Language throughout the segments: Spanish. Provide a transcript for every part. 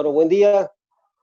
Bueno, buen día.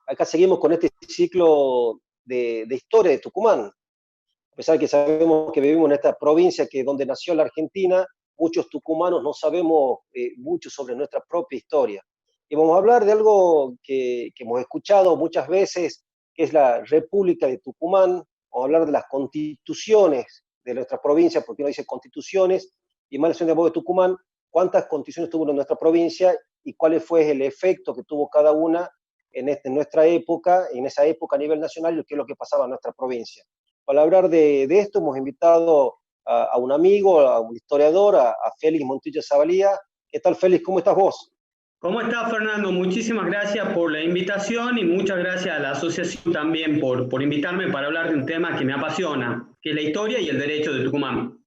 Acá seguimos con este ciclo de historia de Tucumán. A pesar de que sabemos que vivimos en esta provincia que donde nació la Argentina, muchos tucumanos no sabemos mucho sobre nuestra propia historia. Y vamos a hablar de algo que hemos escuchado muchas veces, que es la República de Tucumán. Vamos a hablar de las constituciones de nuestra provincia, porque uno dice constituciones, y más la de Tucumán, cuántas constituciones tuvo nuestra provincia y cuál fue el efecto que tuvo cada una en nuestra época, en esa época a nivel nacional, y qué es lo que pasaba en nuestra provincia. Para hablar de esto hemos invitado a un amigo, a un historiador, a Félix Montilla Zavalía. ¿Qué tal, Félix? ¿Cómo estás vos? ¿Cómo estás, Fernando? Muchísimas gracias por la invitación y muchas gracias a la asociación también por invitarme para hablar de un tema que me apasiona, que es la historia y el derecho de Tucumán.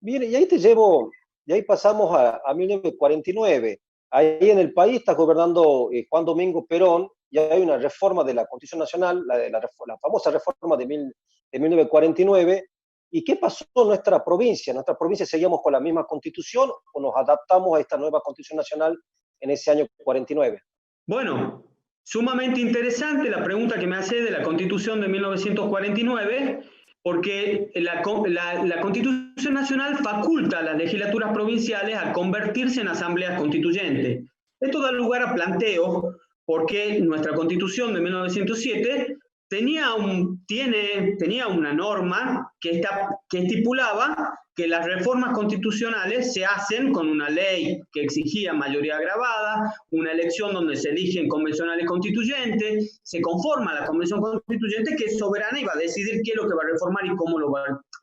Bien, y ahí y ahí pasamos a 1949. Ahí en el país está gobernando Juan Domingo Perón, y hay una reforma de la Constitución Nacional, la famosa reforma de 1949. ¿Y qué pasó en nuestra provincia? ¿En nuestra provincia seguíamos con la misma Constitución o nos adaptamos a esta nueva Constitución Nacional en ese año 49? Bueno, sumamente interesante la pregunta que me hace de la Constitución de 1949, porque la Constitución Nacional faculta a las legislaturas provinciales a convertirse en asambleas constituyentes. Esto da lugar a planteos, porque nuestra Constitución de 1907 tenía una norma que estipulaba que las reformas constitucionales se hacen con una ley que exigía mayoría agravada, una elección donde se eligen convencionales constituyentes, se conforma la convención constituyente que es soberana y va a decidir qué es lo que va a reformar y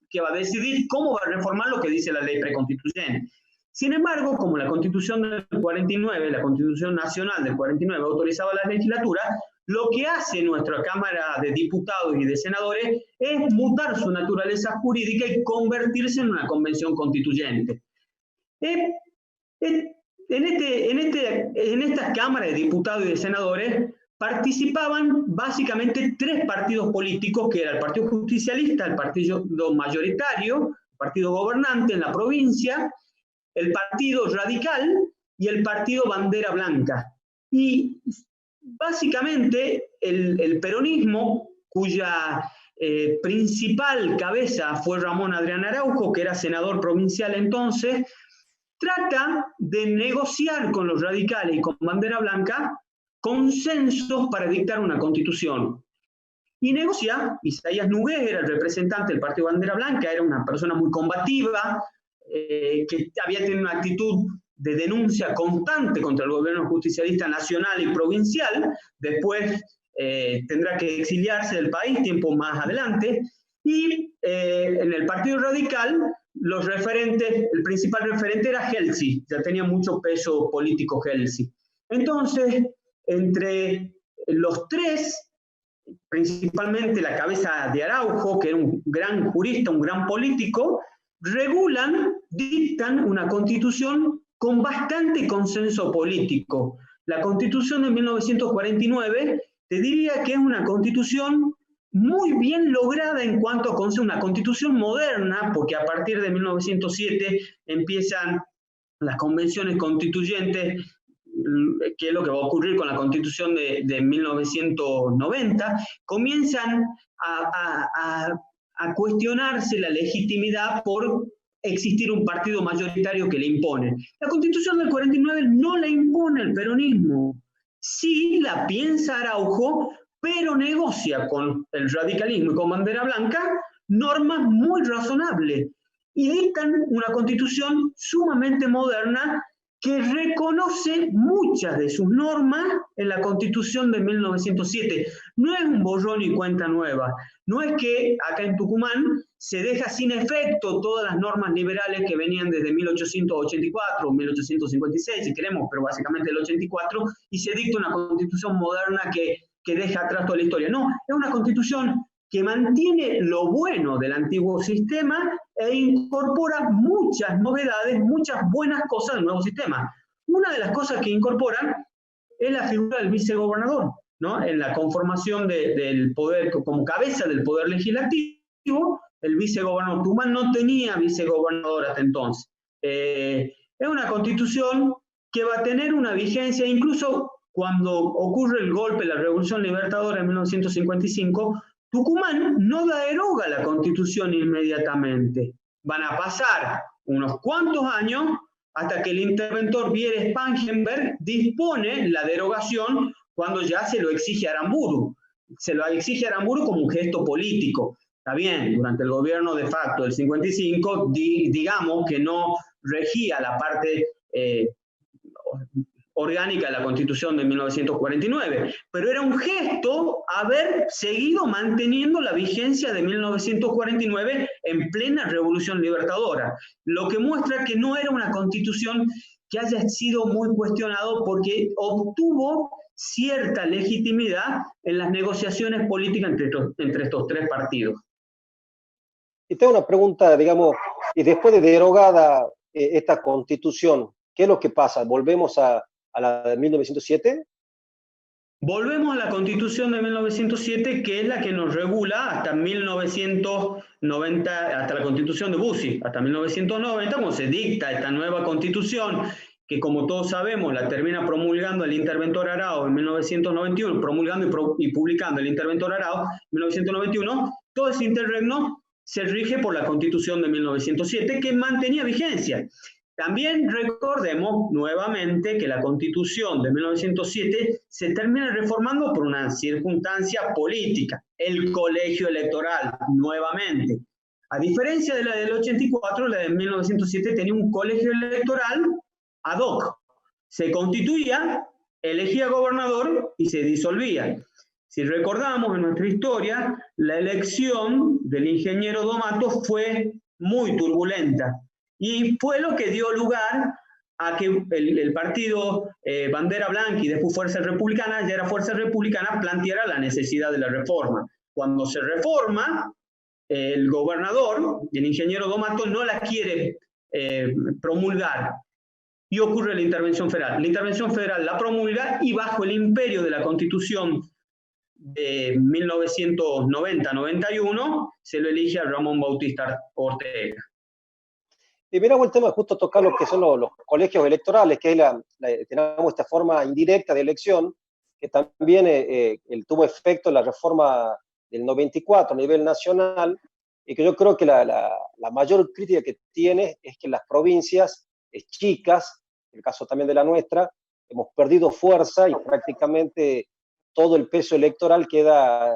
que va a decidir cómo va a reformar lo que dice la ley preconstituyente. Sin embargo, como la Constitución del 49, la Constitución Nacional del 49 autorizaba a las legislaturas, lo que hace nuestra Cámara de Diputados y de Senadores es mutar su naturaleza jurídica y convertirse en una convención constituyente. En esta Cámara de Diputados y de Senadores participaban básicamente tres partidos políticos, que era el Partido Justicialista, el Partido Mayoritario, el Partido Gobernante en la provincia, el Partido Radical y el Partido Bandera Blanca. Y básicamente el peronismo, cuya principal cabeza fue Ramón Adrián Araujo, que era senador provincial entonces, trata de negociar con los radicales y con Bandera Blanca consensos para dictar una constitución. Y negocia, Isaías Nugués era el representante del Partido Bandera Blanca, era una persona muy combativa, que había tenido una actitud de denuncia constante contra el gobierno justicialista nacional y provincial. Después tendrá que exiliarse del país tiempo más adelante. Y en el Partido Radical, el principal referente era Helsi, ya tenía mucho peso político Helsi. Entonces, entre los tres, principalmente la cabeza de Araujo, que era un gran jurista, un gran político, dictan una constitución con bastante consenso político. La Constitución de 1949, te diría que es una constitución muy bien lograda en cuanto a una constitución moderna, porque a partir de 1907 empiezan las convenciones constituyentes, que es lo que va a ocurrir con la Constitución de 1990, comienzan a cuestionarse la legitimidad por existir un partido mayoritario que le impone. La Constitución del 49 no la impone el peronismo, sí la piensa Araujo, pero negocia con el radicalismo y con Bandera Blanca normas muy razonables y dictan una constitución sumamente moderna que reconoce muchas de sus normas en la Constitución de 1907. No es un borrón y cuenta nueva. No es que acá en Tucumán se deja sin efecto todas las normas liberales que venían desde 1884 o 1856, si queremos, pero básicamente el 84, y se dicta una constitución moderna que deja atrás toda la historia. No, es una constitución que mantiene lo bueno del antiguo sistema e incorpora muchas novedades, muchas buenas cosas del nuevo sistema. Una de las cosas que incorporan es la figura del vicegobernador, ¿no? En la conformación del poder, como cabeza del poder legislativo, el vicegobernador. Tucumán no tenía vicegobernador hasta entonces. Es una constitución que va a tener una vigencia, incluso cuando ocurre el golpe, la Revolución Libertadora en 1955, Tucumán no deroga la Constitución inmediatamente. Van a pasar unos cuantos años hasta que el interventor Viera Spangenberg dispone la derogación cuando ya se lo exige Aramburu. Se lo exige Aramburu como un gesto político. Está bien, durante el gobierno de facto del 55, digamos que no regía la parte orgánica de la Constitución de 1949, pero era un gesto haber seguido manteniendo la vigencia de 1949 en plena Revolución Libertadora, lo que muestra que no era una Constitución que haya sido muy cuestionado porque obtuvo cierta legitimidad en las negociaciones políticas entre estos tres partidos. Y tengo una pregunta, digamos, y después de derogada esta Constitución, ¿qué es lo que pasa? ¿Volvemos a la de 1907? Volvemos a la Constitución de 1907, que es la que nos regula hasta 1990, hasta la Constitución de Bussi, hasta 1990, cuando se dicta esta nueva Constitución, que como todos sabemos la termina promulgando el interventor Arao en 1991, promulgando y publicando el interventor Arao en 1991, todo ese interregno se rige por la Constitución de 1907, que mantenía vigencia. También recordemos nuevamente que la Constitución de 1907 se termina reformando por una circunstancia política, el colegio electoral, nuevamente. A diferencia de la del 84, la de 1907 tenía un colegio electoral ad hoc. Se constituía, elegía gobernador y se disolvía. Si recordamos en nuestra historia, la elección del ingeniero Domato fue muy turbulenta. Y fue lo que dio lugar a que el partido Bandera Blanca y después Fuerza Republicana, ya era Fuerza Republicana, planteara la necesidad de la reforma. Cuando se reforma, el gobernador, el ingeniero Domato, no la quiere promulgar. Y ocurre la intervención federal. La intervención federal la promulga y bajo el imperio de la Constitución de 1990-91 se lo elige a Ramón Bautista Ortega. Y miramos el tema, justo tocar lo que son los colegios electorales, que tenemos esta forma indirecta de elección, que también tuvo efecto en la reforma del 94 a nivel nacional, y que yo creo que la mayor crítica que tiene es que las provincias chicas, en el caso también de la nuestra, hemos perdido fuerza y prácticamente todo el peso electoral queda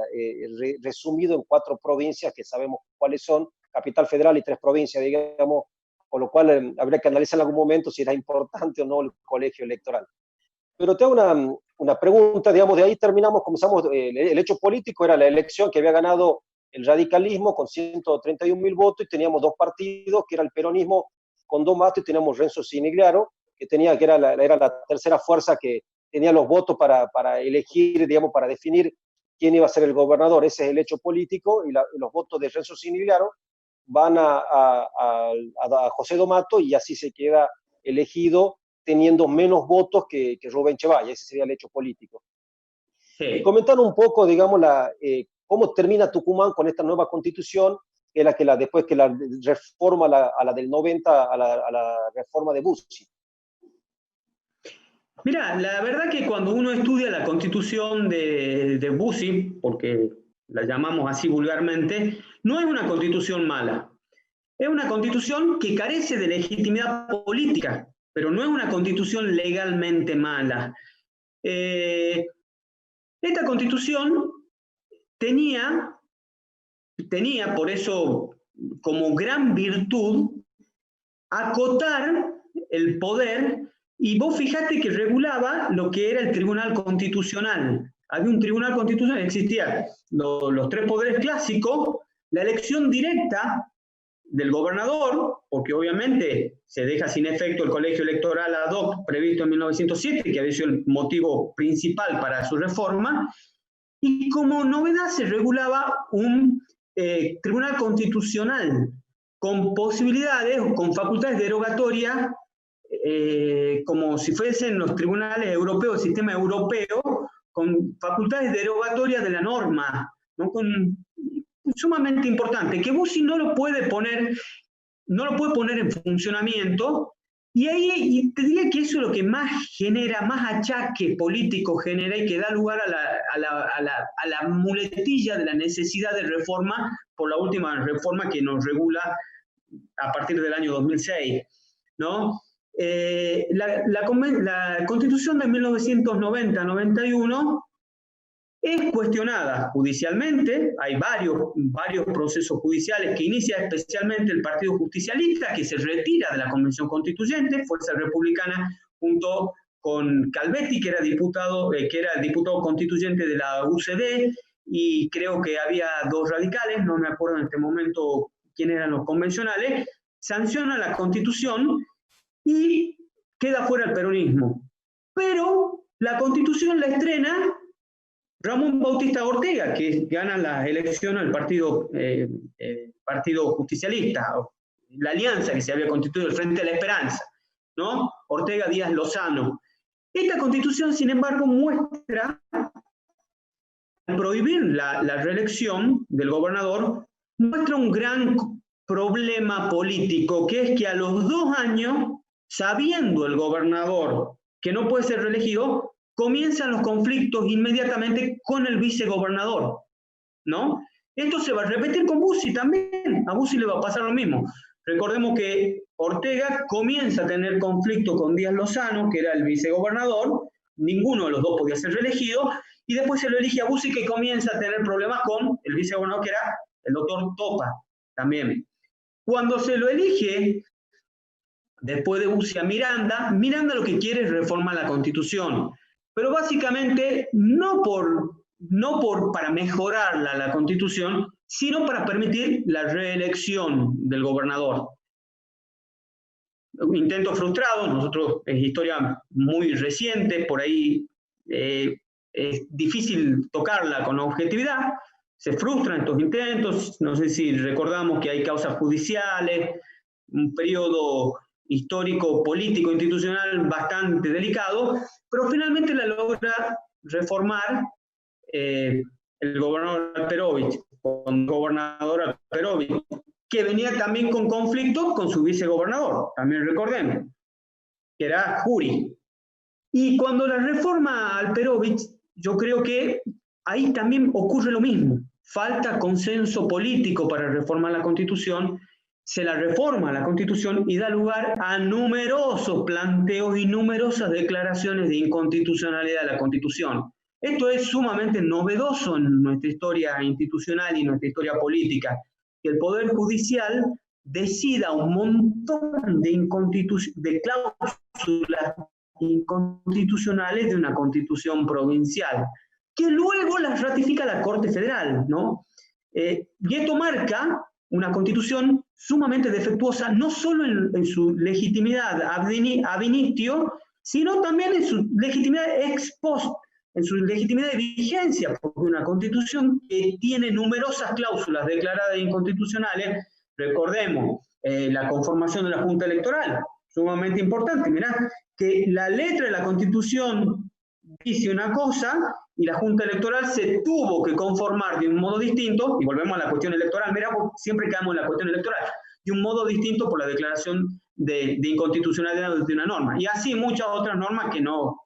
resumido en 4 provincias que sabemos cuáles son, Capital Federal y 3 provincias, digamos, con lo cual habría que analizar en algún momento si era importante o no el colegio electoral. Pero tengo una pregunta, digamos, de ahí comenzamos, el hecho político era la elección que había ganado el radicalismo con 131.000 votos y teníamos 2 partidos, que era el peronismo con Domato y teníamos Renzo Cinigliaro, que era la tercera fuerza que tenía los votos para elegir, digamos, para definir quién iba a ser el gobernador. Ese es el hecho político y los votos de Renzo Cinigliaro van a José Domato y así se queda elegido teniendo menos votos que Rubén Chevalla. Ese sería el hecho político. Sí. Y comentar un poco, digamos, cómo termina Tucumán con esta nueva constitución, que es después que la reforma a la del 90, a la reforma de Bussi. Mira, la verdad que cuando uno estudia la constitución de Bussi, porque la llamamos así vulgarmente, no es una constitución mala. Es una constitución que carece de legitimidad política, pero no es una constitución legalmente mala. Esta constitución tenía por eso como gran virtud acotar el poder, y vos fijate que regulaba lo que era el Tribunal Constitucional. Había un Tribunal Constitucional, existían los 3 poderes clásicos, la elección directa del gobernador, porque obviamente se deja sin efecto el colegio electoral ad hoc previsto en 1907, que había sido el motivo principal para su reforma, y como novedad se regulaba un Tribunal Constitucional con posibilidades o con facultades derogatorias, como si fuesen los tribunales europeos, el sistema europeo, con facultades derogatorias de la norma, ¿no? Sumamente importante, que Bussi no lo puede poner en funcionamiento Y ahí y te diría que eso es lo que más genera, más achaque político genera y que da lugar a la muletilla de la necesidad de reforma por la última reforma que nos regula a partir del año 2006, ¿no? La Constitución de 1990-91 es cuestionada judicialmente, hay varios procesos judiciales que inicia especialmente el Partido Justicialista, que se retira de la Convención Constituyente, Fuerza Republicana, junto con Calvetti, que era el diputado constituyente de la UCD, y creo que había dos radicales, no me acuerdo en este momento quién eran los convencionales, sanciona la Constitución y queda fuera el peronismo. Pero la Constitución la estrena Ramón Bautista Ortega, que gana las elecciones al Partido Justicialista, la alianza que se había constituido, el Frente de la Esperanza, ¿no? Ortega Díaz Lozano. Esta Constitución, sin embargo, muestra, al prohibir la reelección del gobernador, muestra un gran problema político, que es que a los 2 años, sabiendo el gobernador que no puede ser reelegido, comienzan los conflictos inmediatamente con el vicegobernador, ¿no? Esto se va a repetir con Bussi también, a Bussi le va a pasar lo mismo. Recordemos que Ortega comienza a tener conflicto con Díaz Lozano, que era el vicegobernador, ninguno de los dos podía ser reelegido, y después se lo elige a Bussi, que comienza a tener problemas con el vicegobernador, que era el doctor Topa, también. Cuando se lo elige, después de Bussi a Miranda, Miranda lo que quiere es reformar la Constitución, pero básicamente no para mejorar la Constitución, sino para permitir la reelección del gobernador. Un intento frustrado, nosotros es historia muy reciente, por ahí es difícil tocarla con objetividad, se frustran estos intentos, no sé si recordamos que hay causas judiciales, un periodo histórico, político, institucional bastante delicado, pero finalmente la logra reformar el gobernador Alperovich, que venía también con conflictos con su vicegobernador, también recordemos, que era Jury. Y cuando la reforma Alperovich, yo creo que ahí también ocurre lo mismo, falta consenso político para reformar la Constitución, se la reforma la Constitución y da lugar a numerosos planteos y numerosas declaraciones de inconstitucionalidad de la Constitución. Esto es sumamente novedoso en nuestra historia institucional y nuestra historia política, que el Poder Judicial decida un montón de cláusulas inconstitucionales de una constitución provincial, que luego las ratifica la Corte Federal, ¿no? Y esto marca una constitución sumamente defectuosa, no solo en su legitimidad ab initio, sino también en su legitimidad ex post, en su legitimidad de vigencia, porque una constitución que tiene numerosas cláusulas declaradas inconstitucionales, recordemos, la conformación de la Junta Electoral, sumamente importante, mirá, que la letra de la Constitución dice una cosa y la Junta Electoral se tuvo que conformar de un modo distinto, y volvemos a la cuestión electoral, mirá, siempre quedamos en la cuestión electoral, de un modo distinto por la declaración de inconstitucionalidad de una norma. Y así muchas otras normas que no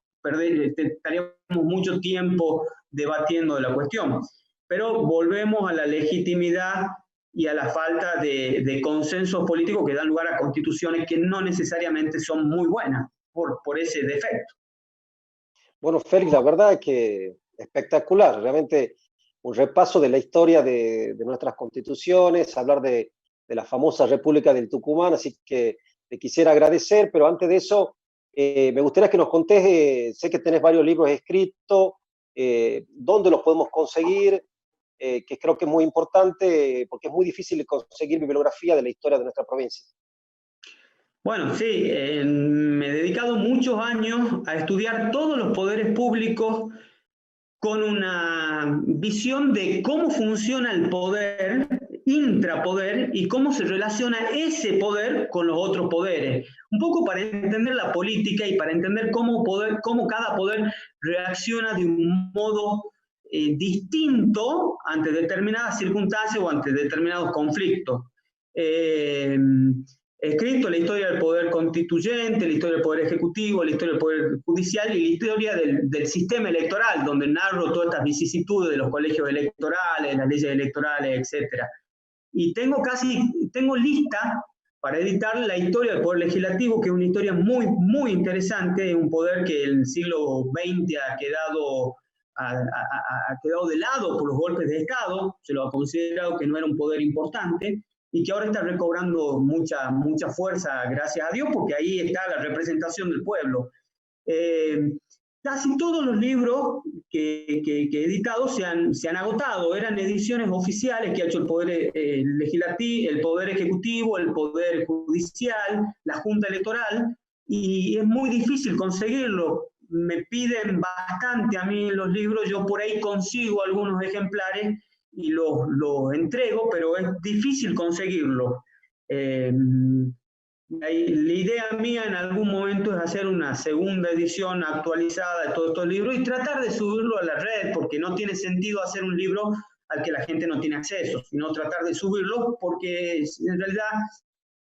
estaríamos mucho tiempo debatiendo de la cuestión. Pero volvemos a la legitimidad y a la falta de consenso político que dan lugar a constituciones que no necesariamente son muy buenas por ese defecto. Bueno, Félix, la verdad es que espectacular, realmente un repaso de la historia de nuestras constituciones, hablar de la famosa República del Tucumán, así que te quisiera agradecer, pero antes de eso, me gustaría que nos contés, sé que tenés varios libros escritos, dónde los podemos conseguir, que creo que es muy importante, porque es muy difícil conseguir bibliografía de la historia de nuestra provincia. Bueno, sí, me he dedicado muchos años a estudiar todos los poderes públicos con una visión de cómo funciona el poder, intrapoder, y cómo se relaciona ese poder con los otros poderes. Un poco para entender la política y para entender cómo cada poder reacciona de un modo distinto ante determinadas circunstancias o ante determinados conflictos. escrito la historia del poder constituyente, la historia del poder ejecutivo, la historia del poder judicial y la historia del sistema electoral, donde narro todas estas vicisitudes de los colegios electorales, las leyes electorales, etc. Y tengo lista para editar la historia del poder legislativo, que es una historia muy, muy interesante, un poder que en el siglo XX ha quedado de lado por los golpes de Estado, se lo ha considerado que no era un poder importante, y que ahora está recobrando mucha fuerza, gracias a Dios, porque ahí está la representación del pueblo. Casi todos los libros que he editado se han agotado, eran ediciones oficiales que ha hecho el Poder Legislativo, el Poder Ejecutivo, el Poder Judicial, la Junta Electoral, y es muy difícil conseguirlo. Me piden bastante a mí los libros, yo por ahí consigo algunos ejemplares y los entrego, pero es difícil conseguirlo. La idea mía en algún momento es hacer una segunda edición actualizada de todos estos libros y tratar de subirlo a la red, porque no tiene sentido hacer un libro al que la gente no tiene acceso, sino tratar de subirlo porque en realidad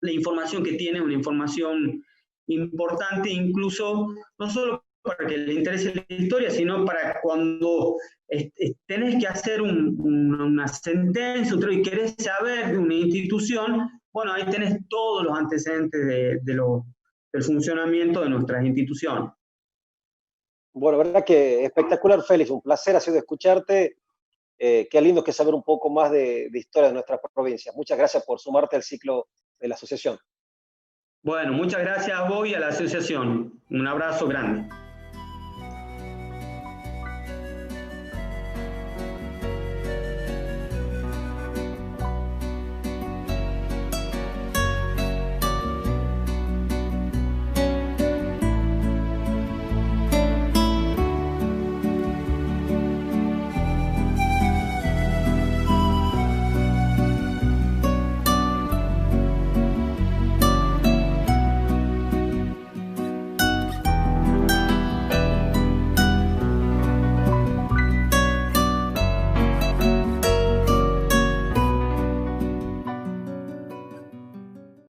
la información que tiene es una información importante, incluso no solo para que le interese la historia, sino para cuando tenés que hacer una sentencia y querés saber de una institución, bueno, ahí tenés todos los antecedentes del funcionamiento de nuestras instituciones. Bueno, verdad que espectacular, Félix, un placer ha sido escucharte. Qué lindo que saber un poco más de historia de nuestra provincia. Muchas gracias por sumarte al ciclo de la asociación. Bueno, muchas gracias a vos y a la asociación. Un abrazo grande.